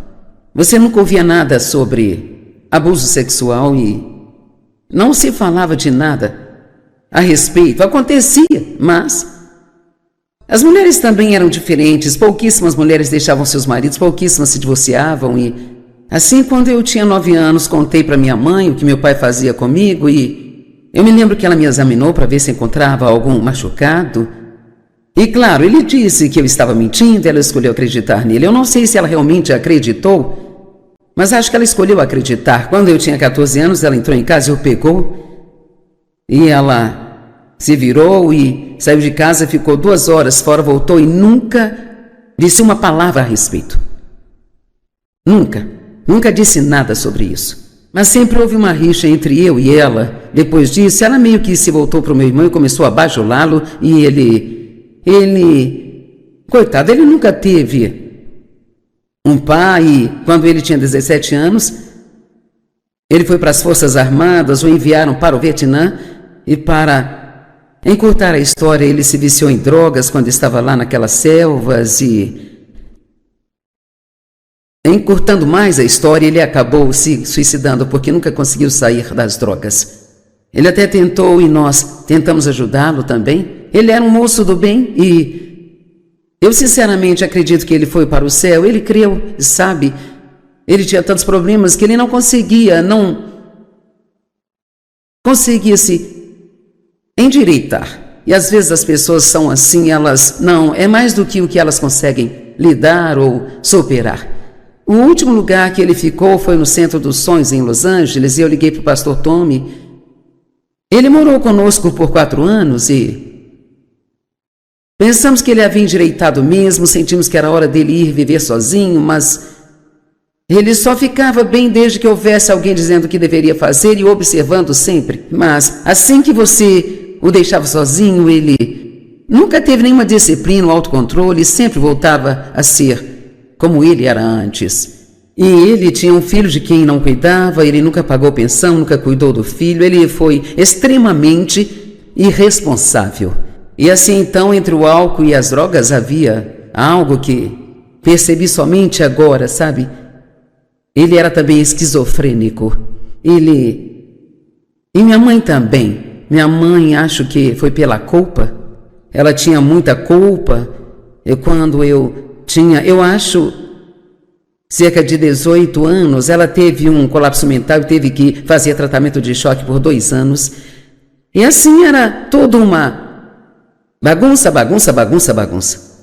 Você nunca ouvia nada sobre abuso sexual e não se falava de nada a respeito. Acontecia, mas as mulheres também eram diferentes. Pouquíssimas mulheres deixavam seus maridos, pouquíssimas se divorciavam. E assim, quando eu tinha 9 anos, contei para minha mãe o que meu pai fazia comigo e eu me lembro que ela me examinou para ver se encontrava algum machucado. E claro, ele disse que eu estava mentindo, ela escolheu acreditar nele. Eu não sei se ela realmente acreditou, mas acho que ela escolheu acreditar. Quando eu tinha 14 anos, ela entrou em casa e o pegou. E ela se virou e saiu de casa, ficou 2 horas fora, voltou e nunca disse uma palavra a respeito. Nunca disse nada sobre isso. Mas sempre houve uma rixa entre eu e ela. Depois disso, ela meio que se voltou para o meu irmão e começou a bajulá-lo. E coitado, ele nunca teve um pai. E quando ele tinha 17 anos, ele foi para as Forças Armadas, o enviaram para o Vietnã. E para encurtar a história, ele se viciou em drogas quando estava lá naquelas selvas e... Encurtando mais a história, ele acabou se suicidando porque nunca conseguiu sair das drogas. Ele até tentou e nós tentamos ajudá-lo também. Ele era um moço do bem e eu sinceramente acredito que ele foi para o céu. Ele creu, sabe? Ele tinha tantos problemas que ele não conseguia se endireitar. E às vezes as pessoas são assim, elas não, é mais do que o que elas conseguem lidar ou superar. O último lugar que ele ficou foi no Centro dos Sonhos, em Los Angeles, e eu liguei para o pastor Tommy. Ele morou conosco por 4 anos e Pensamos que ele havia endireitado mesmo, sentimos que era hora dele ir viver sozinho, mas ele só ficava bem desde que houvesse alguém dizendo o que deveria fazer e o observando sempre. Mas assim que você o deixava sozinho, ele nunca teve nenhuma disciplina ou autocontrole, sempre voltava a ser como ele era antes. E ele tinha um filho de quem não cuidava, ele nunca pagou pensão, nunca cuidou do filho, ele foi extremamente irresponsável. E assim então, entre o álcool e as drogas havia algo que percebi somente agora, sabe? Ele era também esquizofrênico. E minha mãe também. Minha mãe, acho que foi pela culpa. Ela tinha muita culpa. Quando eu tinha, eu acho, cerca de 18 anos, ela teve um colapso mental e teve que fazer tratamento de choque por 2 anos. E assim era toda uma bagunça.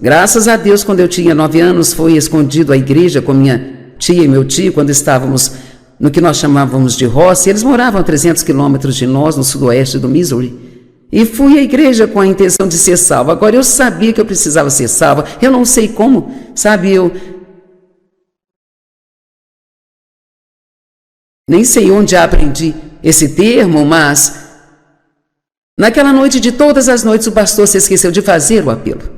Graças a Deus, quando eu tinha 9 anos, fui escondido à igreja com minha tia e meu tio, quando estávamos no que nós chamávamos de roça. Eles moravam a 300 quilômetros de nós, no sudoeste do Missouri. E fui à igreja com a intenção de ser salva. Agora, eu sabia que eu precisava ser salva. Eu não sei como, sabe, eu nem sei onde aprendi esse termo, mas naquela noite de todas as noites, o pastor se esqueceu de fazer o apelo.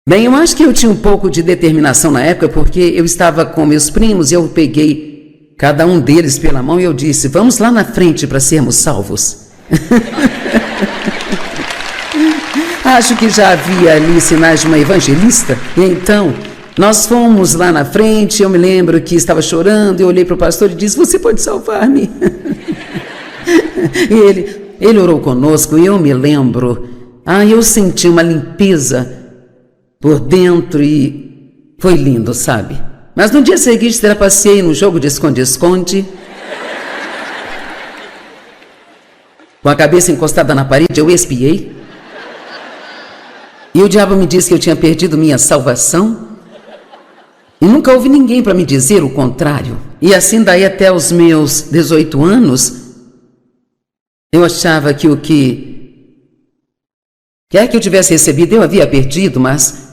Bem, eu acho que eu tinha um pouco de determinação na época, porque eu estava com meus primos e eu peguei cada um deles pela mão e eu disse: vamos lá na frente para sermos salvos. Acho que já havia ali sinais de uma evangelista, e então nós fomos lá na frente. Eu me lembro que estava chorando, eu olhei para o pastor e disse: você pode salvar-me? E ele orou conosco e eu me lembro, eu senti uma limpeza por dentro e foi lindo, sabe? Mas no dia seguinte trapacei no jogo de esconde-esconde. Com a cabeça encostada na parede, eu espiei. E o diabo me disse que eu tinha perdido minha salvação. E nunca houve ninguém para me dizer o contrário. E assim daí até os meus 18 anos, eu achava que o que quer que eu tivesse recebido eu havia perdido, mas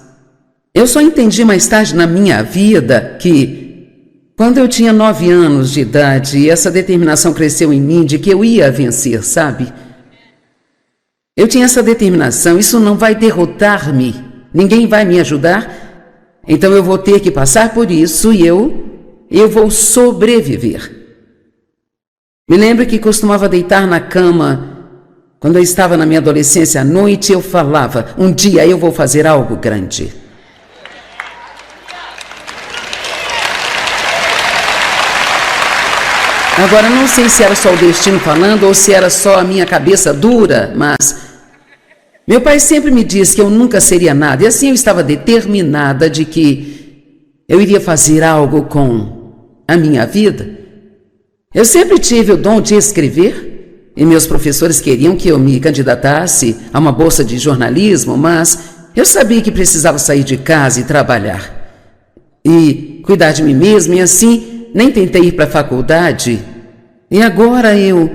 eu só entendi mais tarde na minha vida que quando eu tinha 9 anos de idade, essa determinação cresceu em mim de que eu ia vencer, sabe? Eu tinha essa determinação, isso não vai derrotar-me, ninguém vai me ajudar, então eu vou ter que passar por isso e eu vou sobreviver. Me lembro que costumava deitar na cama, quando eu estava na minha adolescência à noite, eu falava: um dia eu vou fazer algo grande. Agora, não sei se era só o destino falando ou se era só a minha cabeça dura, mas meu pai sempre me disse que eu nunca seria nada. E assim eu estava determinada de que eu iria fazer algo com a minha vida. Eu sempre tive o dom de escrever e meus professores queriam que eu me candidatasse a uma bolsa de jornalismo, mas eu sabia que precisava sair de casa e trabalhar e cuidar de mim mesma, e assim nem tentei ir para a faculdade. E agora eu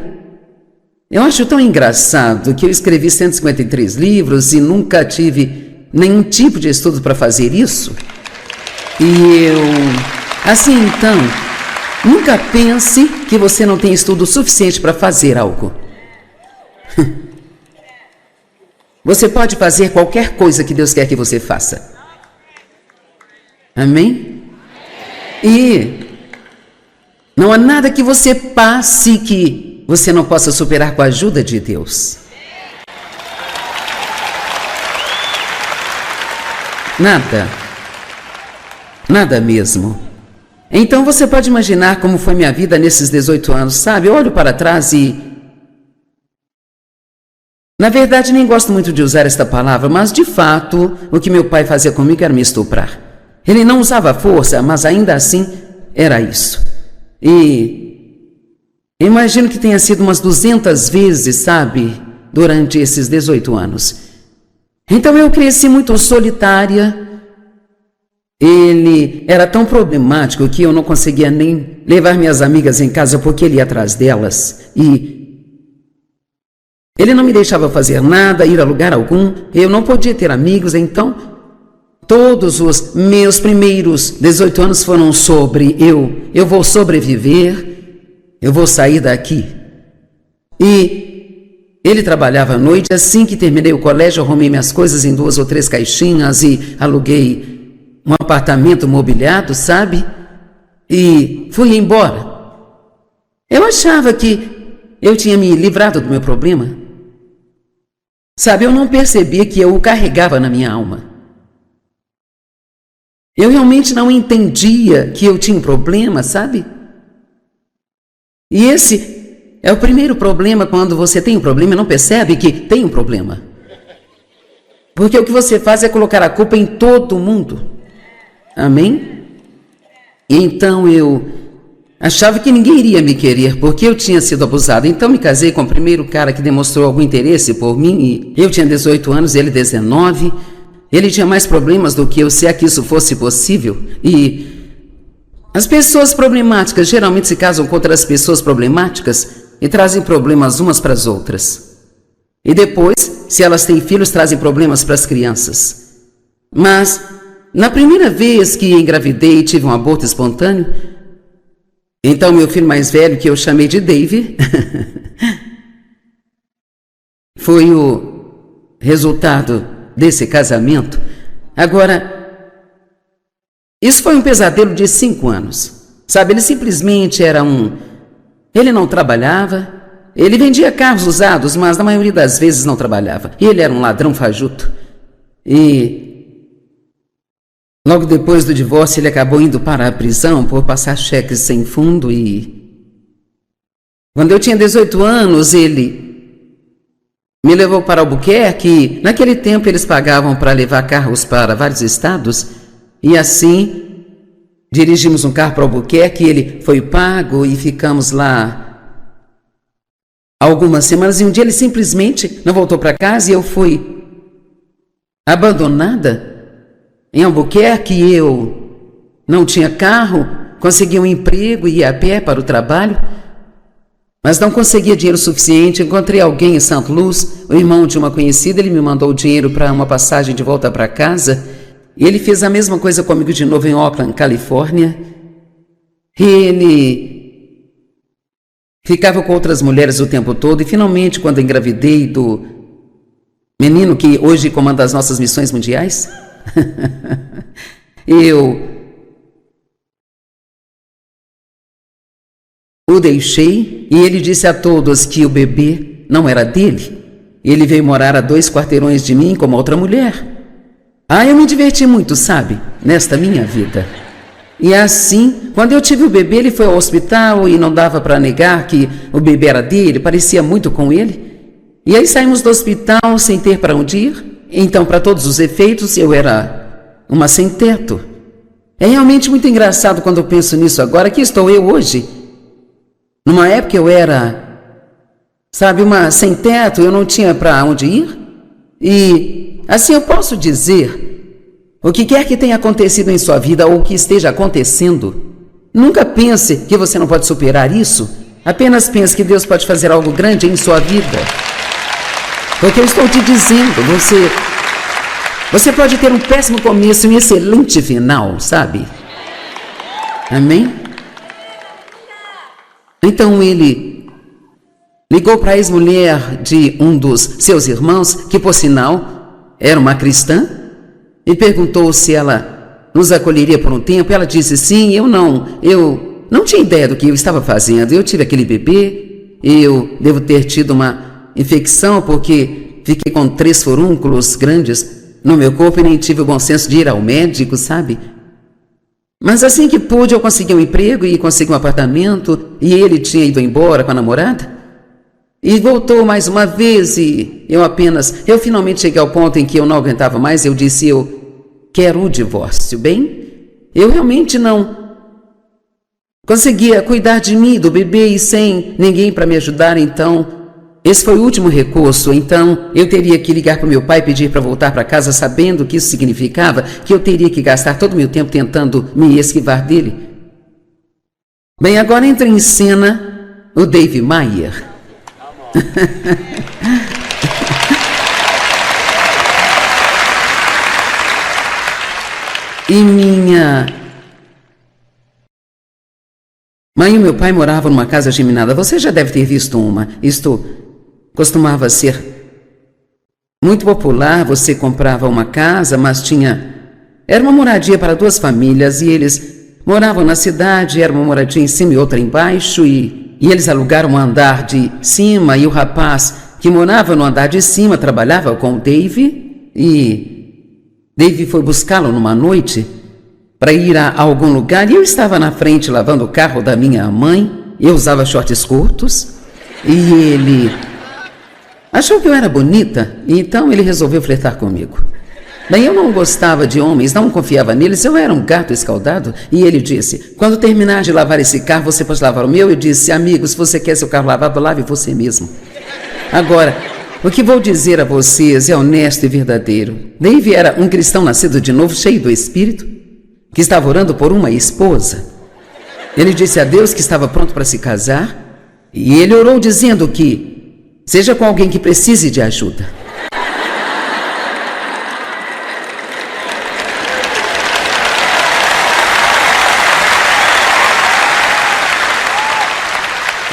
acho tão engraçado que eu escrevi 153 livros e nunca tive nenhum tipo de estudo para fazer isso. E assim então, nunca pense que você não tem estudo suficiente para fazer algo. Você pode fazer qualquer coisa que Deus quer que você faça. Amém? E não há nada que você passe que você não possa superar com a ajuda de Deus. Nada. Nada mesmo. Então você pode imaginar como foi minha vida nesses 18 anos, sabe? Eu olho para trás e... Na verdade, nem gosto muito de usar esta palavra, mas de fato, o que meu pai fazia comigo era me estuprar. Ele não usava força, mas ainda assim era isso. E imagino que tenha sido umas 200 vezes, sabe, durante esses 18 anos. Então eu cresci muito solitária. Ele era tão problemático que eu não conseguia nem levar minhas amigas em casa porque ele ia atrás delas. E Ele não me deixava fazer nada, ir a lugar algum. Eu não podia ter amigos, então todos os meus primeiros 18 anos foram sobre eu vou sobreviver, eu vou sair daqui. E ele trabalhava à noite. Assim que terminei o colégio, arrumei minhas coisas em 2 ou 3 caixinhas e aluguei um apartamento mobiliado, sabe? E fui embora. Eu achava que eu tinha me livrado do meu problema. Sabe, eu não percebia que eu o carregava na minha alma. Eu realmente não entendia que eu tinha um problema, sabe? E esse é o primeiro problema. Quando você tem um problema e não percebe que tem um problema. Porque o que você faz é colocar a culpa em todo mundo. Amém? E então eu achava que ninguém iria me querer porque eu tinha sido abusada. Então me casei com o primeiro cara que demonstrou algum interesse por mim. E eu tinha 18 anos, ele 19. Ele tinha mais problemas do que eu, se é que isso fosse possível. E as pessoas problemáticas geralmente se casam com outras pessoas problemáticas e trazem problemas umas para as outras. E depois, se elas têm filhos, trazem problemas para as crianças. Mas na primeira vez que engravidei e tive um aborto espontâneo, então meu filho mais velho, que eu chamei de Dave, foi o resultado desse casamento. Agora, isso foi um pesadelo de 5 anos. Sabe, ele simplesmente era ele não trabalhava, ele vendia carros usados, mas na maioria das vezes não trabalhava. E ele era um ladrão fajuto. E logo depois do divórcio, ele acabou indo para a prisão por passar cheques sem fundo. E quando eu tinha 18 anos, ele me levou para Albuquerque. Naquele tempo eles pagavam para levar carros para vários estados. E assim, dirigimos um carro para Albuquerque, ele foi pago e ficamos lá algumas semanas. E um dia ele simplesmente não voltou para casa e eu fui abandonada em Albuquerque. Eu não tinha carro, consegui um emprego e ia a pé para o trabalho, mas não conseguia dinheiro suficiente. Encontrei alguém em St. Louis, o irmão de uma conhecida. Ele me mandou o dinheiro para uma passagem de volta para casa. E ele fez a mesma coisa comigo de novo em Oakland, Califórnia. Ele ficava com outras mulheres o tempo todo. E finalmente, quando engravidei do menino que hoje comanda as nossas missões mundiais, eu o deixei e ele disse a todos que o bebê não era dele. Ele veio morar a 2 quarteirões de mim com uma outra mulher. Eu me diverti muito, sabe, nesta minha vida. E assim, quando eu tive o bebê, ele foi ao hospital e não dava para negar que o bebê era dele, parecia muito com ele. E aí saímos do hospital sem ter para onde ir. Então, para todos os efeitos, eu era uma sem teto. É realmente muito engraçado quando eu penso nisso agora, que estou eu hoje. Numa época eu era, sabe, uma sem teto, eu não tinha para onde ir. E assim eu posso dizer, o que quer que tenha acontecido em sua vida ou que esteja acontecendo, nunca pense que você não pode superar isso. Apenas pense que Deus pode fazer algo grande em sua vida. Porque eu estou te dizendo, você pode ter um péssimo começo e um excelente final, sabe? Amém? Então ele ligou para a ex-mulher de um dos seus irmãos, que por sinal era uma cristã, e perguntou se ela nos acolheria por um tempo. Ela disse sim. Eu não tinha ideia do que eu estava fazendo. Eu tive aquele bebê, eu devo ter tido uma infecção porque fiquei com 3 furúnculos grandes no meu corpo e nem tive o bom senso de ir ao médico, sabe? Mas assim que pude, eu consegui um emprego e consegui um apartamento, e ele tinha ido embora com a namorada e voltou mais uma vez. E eu finalmente cheguei ao ponto em que eu não aguentava mais. Eu disse, eu quero o divórcio. Bem, eu realmente não conseguia cuidar de mim, do bebê, e sem ninguém para me ajudar. Então esse foi o último recurso. Então eu teria que ligar para o meu pai e pedir para voltar para casa, sabendo que isso significava que eu teria que gastar todo o meu tempo tentando me esquivar dele. Bem, agora entra em cena o Dave Meyer. E minha mãe e meu pai moravam numa casa geminada. Você já deve ter visto uma. Isto costumava ser muito popular. Você comprava uma casa, mas era uma moradia para duas famílias e eles moravam na cidade. Era uma moradia em cima e outra embaixo e eles alugaram um andar de cima e o rapaz que morava no andar de cima trabalhava com o Dave e Dave foi buscá-lo numa noite para ir a algum lugar e eu estava na frente lavando o carro da minha mãe. Eu usava shorts curtos e ele achou que eu era bonita, e então ele resolveu flertar comigo. Bem, eu não gostava de homens, não confiava neles, eu era um gato escaldado. E ele disse, quando terminar de lavar esse carro, você pode lavar o meu? Eu disse, amigo, se você quer seu carro lavado, lave você mesmo. Agora, o que vou dizer a vocês é honesto e verdadeiro. Dave era um cristão nascido de novo, cheio do Espírito, que estava orando por uma esposa. Ele disse a Deus que estava pronto para se casar, e ele orou dizendo que seja com alguém que precise de ajuda.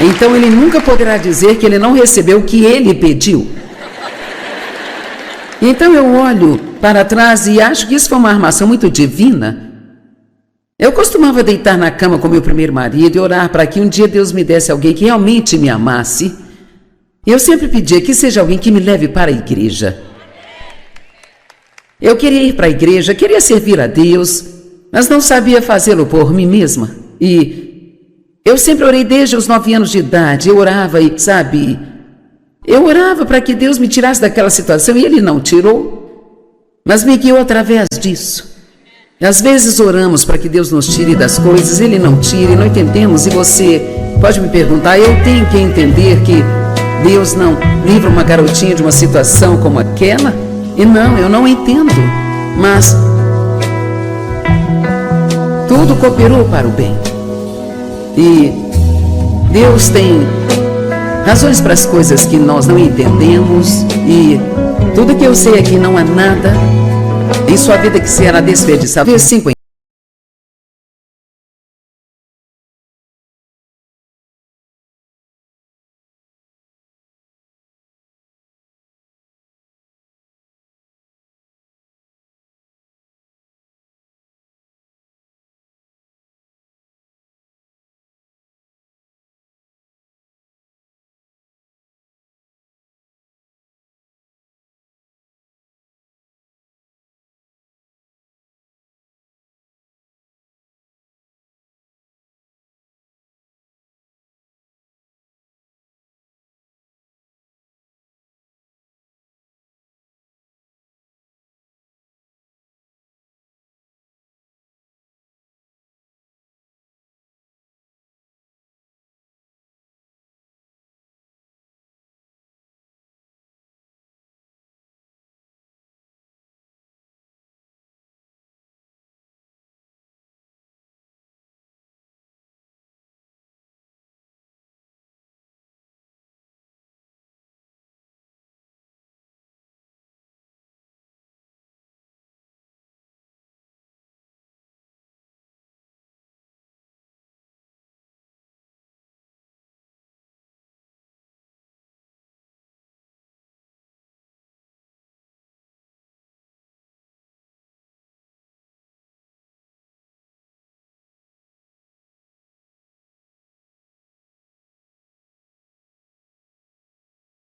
Então ele nunca poderá dizer que ele não recebeu o que ele pediu. Então eu olho para trás e acho que isso foi uma armação muito divina. Eu costumava deitar na cama com meu primeiro marido e orar para que um dia Deus me desse alguém que realmente me amasse. Eu sempre pedia que seja alguém que me leve para a igreja. Eu queria ir para a igreja, queria servir a Deus, mas não sabia fazê-lo por mim mesma. E eu sempre orei desde os 9 anos de idade. Eu orava e, sabe, eu orava para que Deus me tirasse daquela situação e Ele não tirou, mas me guiou através disso. Às vezes oramos para que Deus nos tire das coisas, Ele não tira e não entendemos. E você pode me perguntar, eu tenho que entender que Deus não livra uma garotinha de uma situação como aquela? E não, eu não entendo, mas tudo cooperou para o bem. E Deus tem razões para as coisas que nós não entendemos. E tudo que eu sei é que não há nada em sua vida que será desperdiçado. Versículo 5.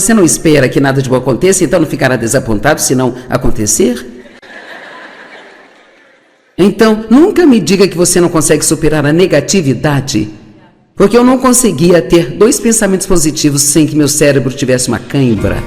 Você não espera que nada de bom aconteça, então não ficará desapontado se não acontecer? Então, nunca me diga que você não consegue superar a negatividade, porque eu não conseguia ter 2 pensamentos positivos sem que meu cérebro tivesse uma cãibra.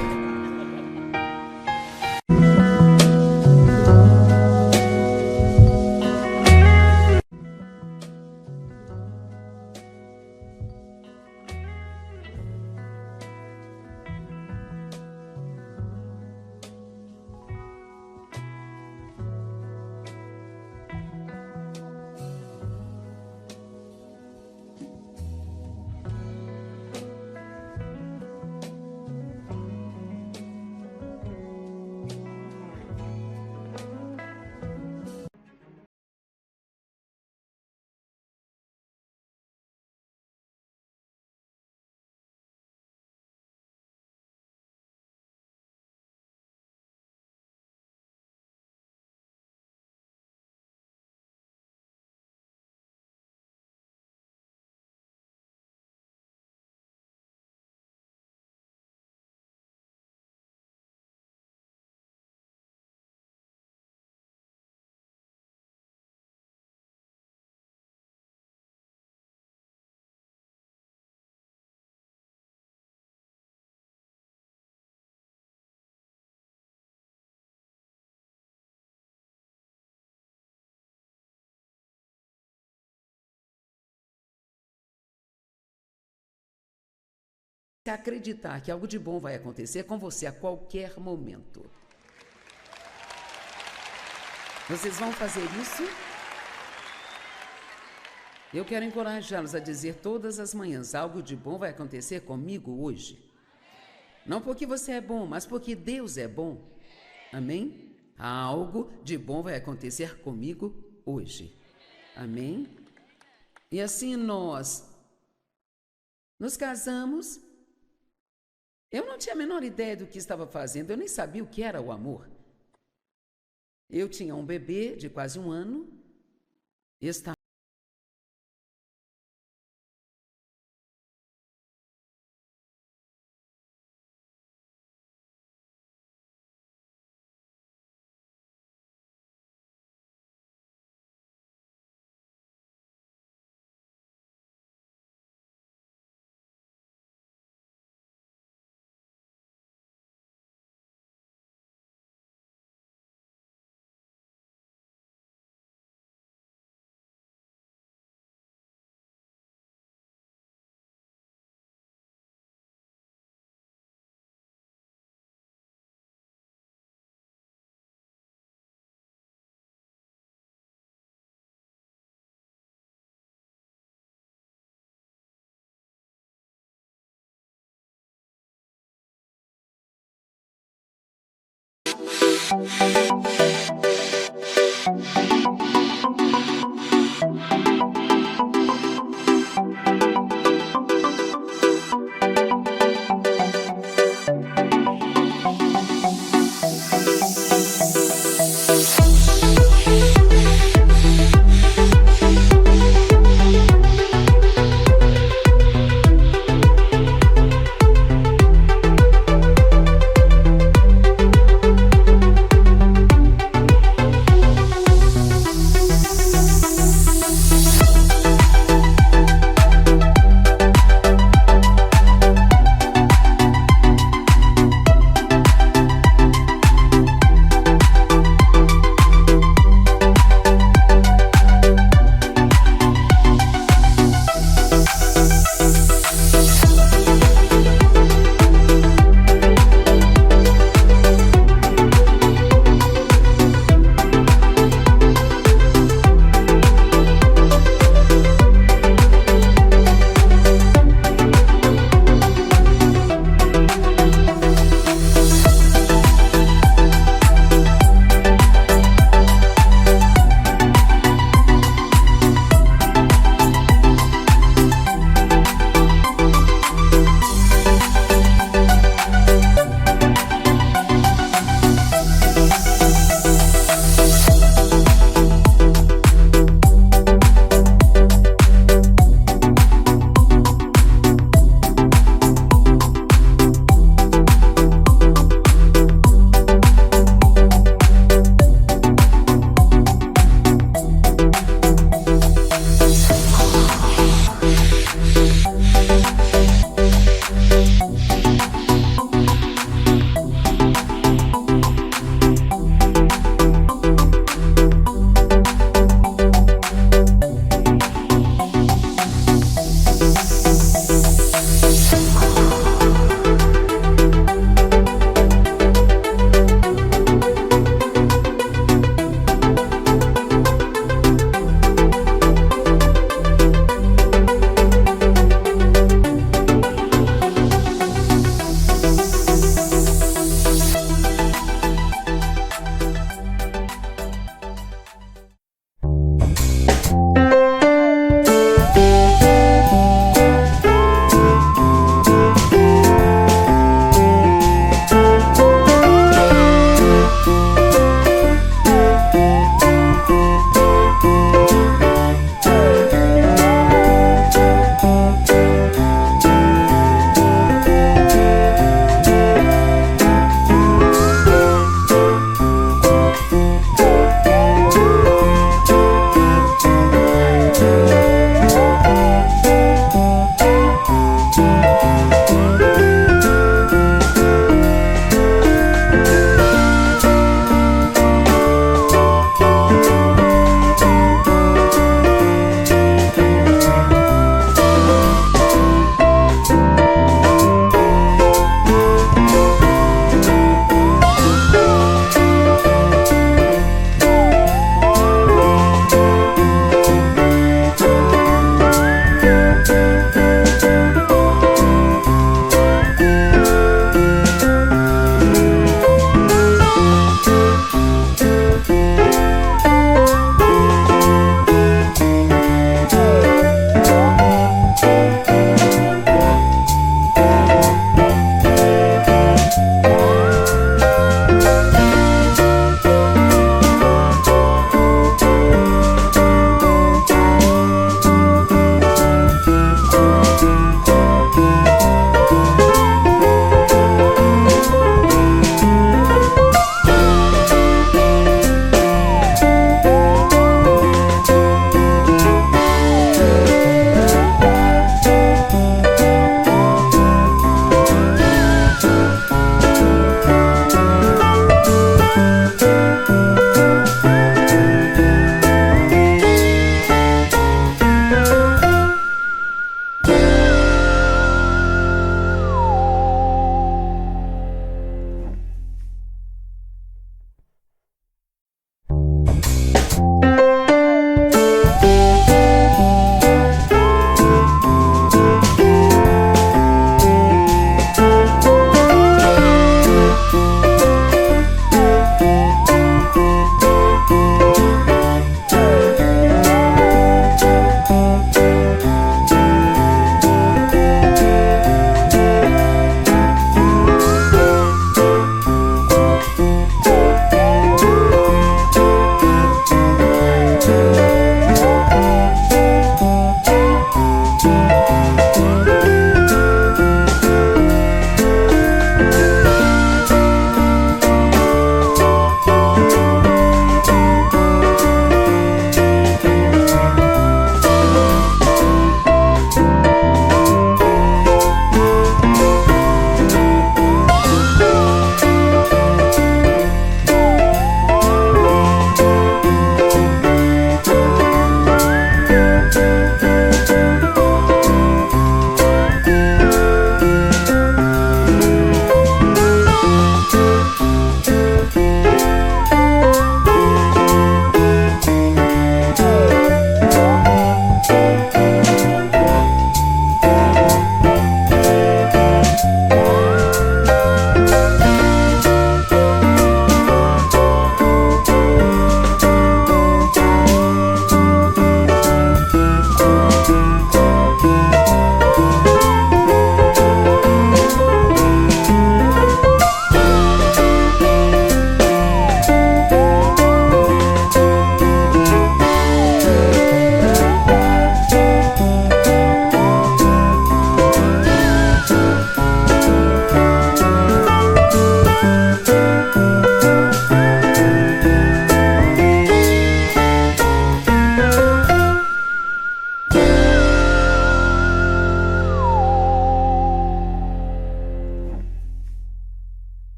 acreditar que algo de bom vai acontecer com você a qualquer momento. Vocês vão fazer isso? Eu quero encorajá-los a dizer todas as manhãs: algo de bom vai acontecer comigo hoje. Não porque você é bom, mas porque Deus é bom. Amém? Algo de bom vai acontecer comigo hoje. Amém? E assim nós nos casamos. Eu não tinha a menor ideia do que estava fazendo, eu nem sabia o que era o amor. Eu tinha um bebê de quase 1 ano, estava